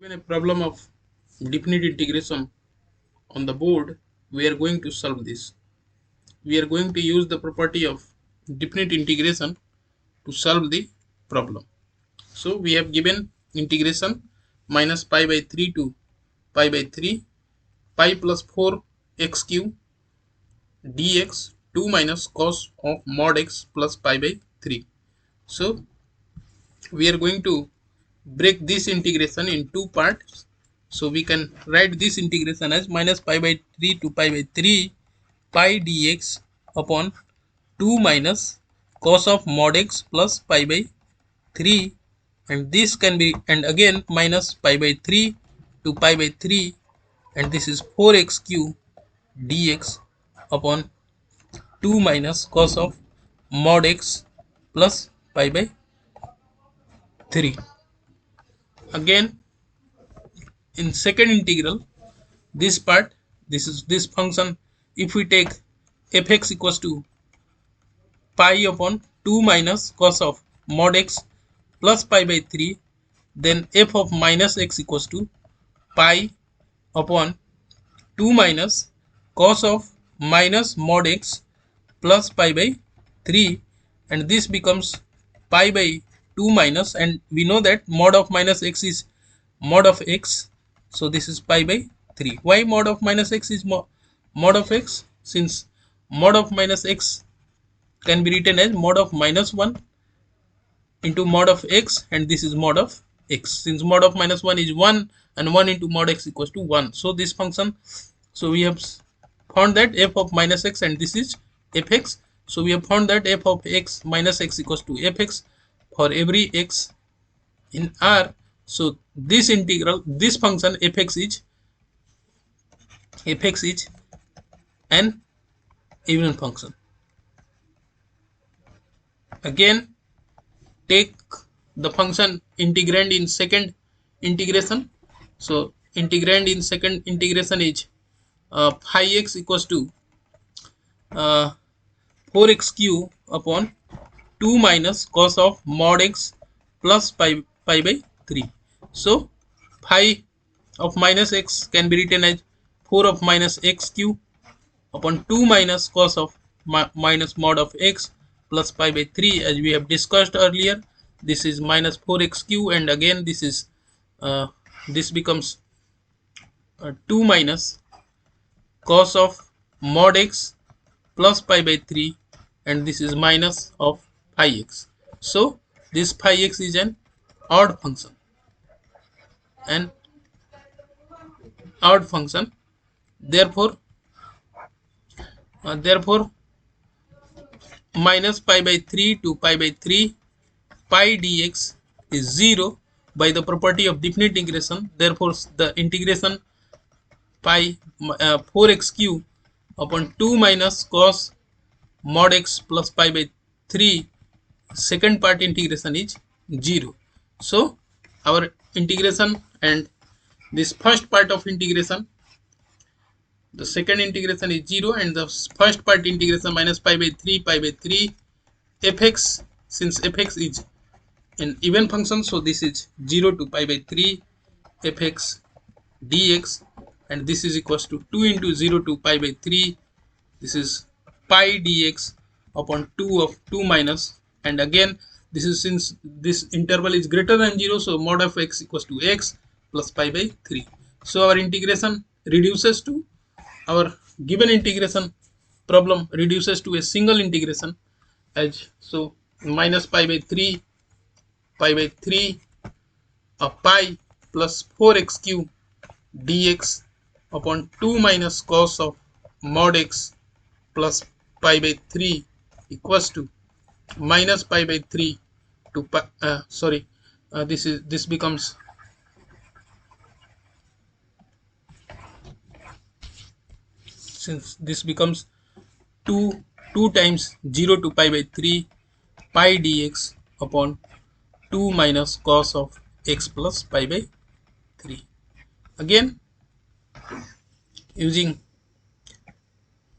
Given a problem of definite integration on the board, we are going to solve this. We are going to use the property of definite integration to solve the problem. So we have given integration minus pi by 3 to pi by 3 pi plus 4 x cube dx 2 minus cos of mod x plus pi by 3. So we are going to break this integration in two parts. So we can write this integration as minus pi by 3 to pi by 3 pi dx upon 2 minus cos of mod x plus pi by 3, and this can be, and again minus pi by 3 to pi by 3, and this is 4x cube dx upon 2 minus cos of mod x plus pi by 3. Again, in second integral, this part, this is this function, if we take fx equals to pi upon 2 minus cos of mod x plus pi by 3, then f of minus x equals to pi upon 2 minus cos of minus mod x plus pi by 3, and this becomes pi by 2 minus, and we know that mod of minus x is mod of x, so this is pi by 3. Why mod of minus x is mod of x? Since mod of minus x can be written as mod of minus 1 into mod of x, and this is mod of x. Since mod of minus 1 is 1 and 1 into mod x equals to 1, so this function, so we have found that f of minus x, and this is fx, so we have found that f of x minus x equals to fx for every x in R. So this integral, this function fx is an even function. Again, take the function integrand in second integration. So integrand in second integration is phi x equals to 4x cube upon 2 minus cos of mod x plus pi by 3. So phi of minus x can be written as 4 of minus x cube upon 2 minus cos of minus mod of x plus pi by 3, as we have discussed earlier. This is minus 4x cube, and again this is this becomes 2 minus cos of mod x plus pi by 3, and this is minus of phi x. So this phi x is an odd function, therefore minus pi by 3 to pi by 3 pi dx is 0 by the property of definite integration. Therefore the integration pi 4x cube upon 2 minus cos mod x plus pi by 3 second part integration is 0. So our integration and this first part of integration, the second integration is 0, and the first part integration minus pi by 3 fx, since fx is an even function, so this is 0 to pi by 3 fx dx, and this is equals to 2 into 0 to pi by 3, this is pi dx upon 2 of 2 minus, and again this is, since this interval is greater than 0, so mod of x equals to x plus pi by 3. So our integration reduces to, our given integration problem reduces to a single integration, as so minus pi by 3 of pi plus 4x cube dx upon 2 minus cos of mod x plus pi by 3 equals to minus pi by 3 to pi, this becomes since this becomes 2 times 0 to pi by 3 pi dx upon 2 minus cos of x plus pi by 3. Again using,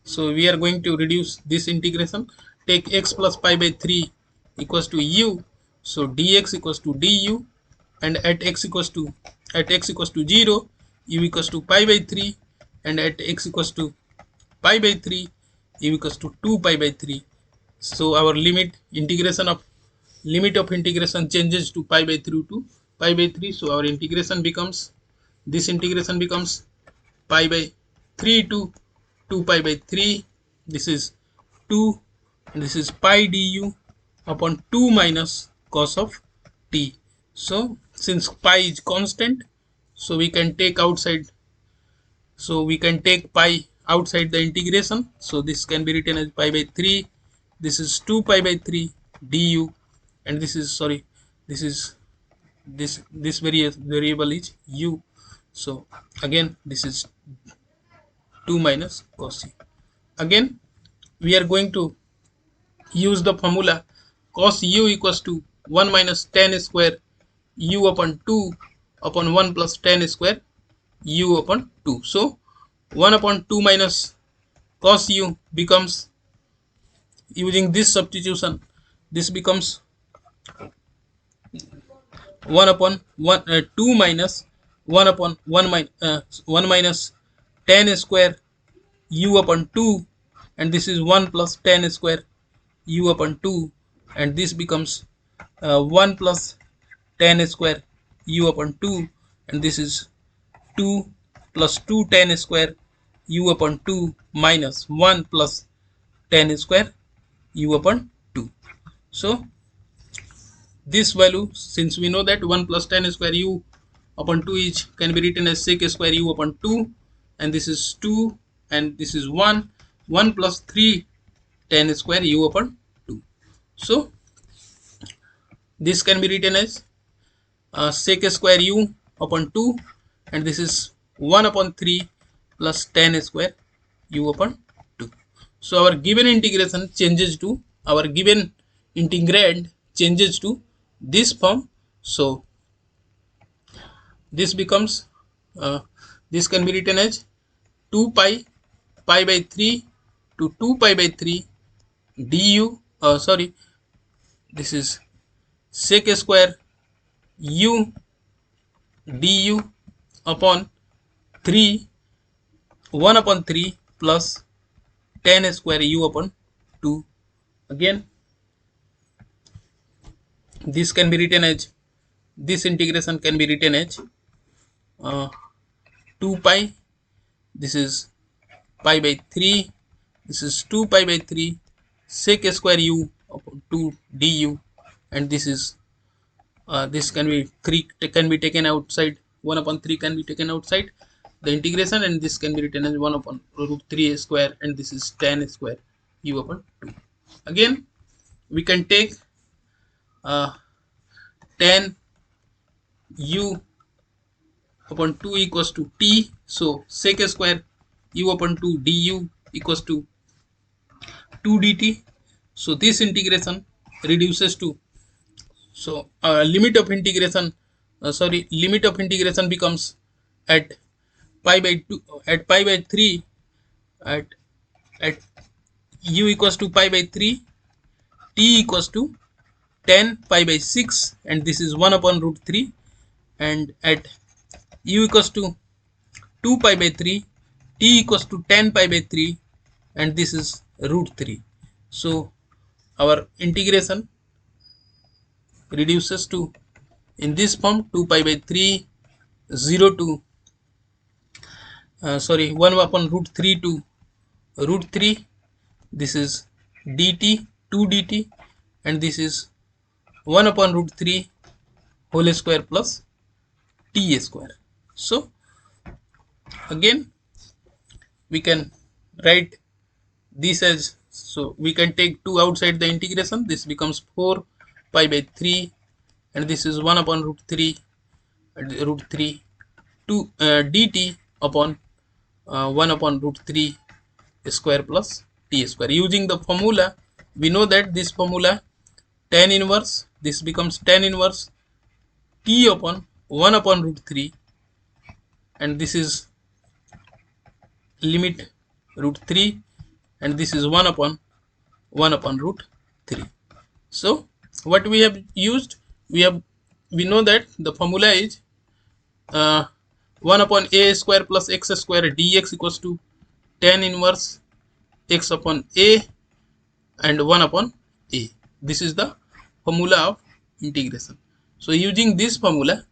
so we are going to reduce this integration, take x plus pi by 3 equals to u, so dx equals to du, and at x equals to at x equals to 0, u equals to pi by 3, and at x equals to pi by 3, u equals to 2 pi by 3. So our limit of integration changes to pi by 3 to pi by 3. So our integration becomes, this integration becomes pi by 3 to 2 pi by 3. This is 2, and this is pi du upon 2 minus cos of t. So since pi is constant, so we can take pi outside the integration. So this can be written as pi by 3. This is 2 pi by 3 du, and this is, sorry, this is this variable is u. So again this is 2 minus cos u. Again we are going to use the formula cos u equals to 1 minus tan square u upon 2 upon 1 plus tan square u upon 2. So 1 upon 2 minus cos u becomes, using this substitution, this becomes 1 upon 2 minus 1 upon 1 minus tan square u upon 2, and this is 1 plus tan square u upon 2, and this becomes 1 plus tan square u upon 2, and this is 2 plus 2 tan square u upon 2 minus 1 plus tan square u upon 2. So this value, since we know that 1 plus tan square u upon 2 is, can be written as sec square u upon 2, and this is 2, and this is 1 plus 3 tan square u upon 2. So this can be written as sec square u upon 2, and this is 1 upon 3 plus tan square u upon 2. So our given integration changes to, our given integrand changes to this form. So this becomes, this can be written as 2 pi by 3 to 2 pi by 3 du, sorry, this is sec square u du upon 3, 1 upon 3 plus tan square u upon 2. Again this can be written as, this integration can be written as 2 pi, this is pi by 3, this is 2 pi by 3 sec square u upon 2 du, and this is this can be 3 can be taken outside, 1 upon 3 can be taken outside the integration, and this can be written as 1 upon root 3 square, and this is tan square u upon 2. Again we can take tan u upon 2 equals to t. So sec square u upon 2 du equals to 2 dt. So this integration reduces to, so limit of integration, limit of integration becomes at pi by 2, at pi by 3, at u equals to pi by 3, t equals to 10 pi by 6, and this is 1 upon root 3, and at u equals to 2 pi by 3, t equals to 10 pi by 3, and this is root 3. So our integration reduces to, in this form, 2 pi by 3, 0 to 1 upon root 3 to root 3. This is dt, 2 dt, and this is 1 upon root 3 whole square plus t square. So again we can write this as, so we can take 2 outside the integration, this becomes 4 pi by 3, and this is 1 upon root 3 2 dt upon 1 upon root 3 square plus t square. Using the formula, we know that this formula tan inverse, this becomes tan inverse t upon 1 upon root 3, and this is limit root 3, and this is 1 upon root 3. So what we have used, we know that the formula is uh, 1 upon a square plus x square dx equals to tan inverse x upon a and 1 upon a. This is the formula of integration. So using this formula,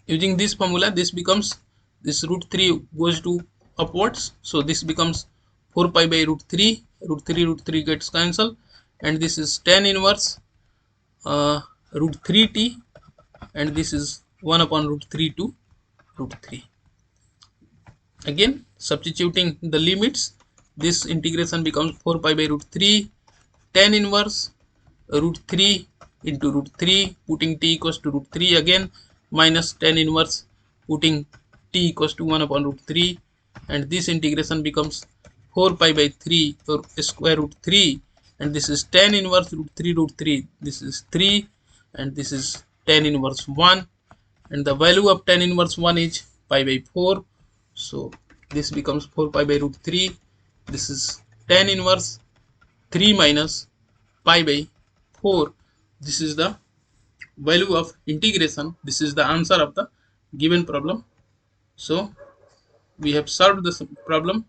this becomes, this root 3 goes to upwards, so this becomes 4 pi by root 3, root 3 gets cancelled, and this is tan inverse root 3t, and this is 1 upon root 3 to root 3. Again substituting the limits, this integration becomes 4 pi by root 3 tan inverse root 3 into root 3, putting t equals to root 3 again, minus tan inverse, putting t equals to 1 upon root 3, and this integration becomes 4 pi by 3 or square root 3, and this is tan inverse root 3, this is 3, and this is tan inverse 1, and the value of tan inverse 1 is pi by 4, so this becomes 4 pi by root 3. This is tan inverse 3 minus pi by 4. This is the value of integration. This is the answer of the given problem. So we have solved this problem.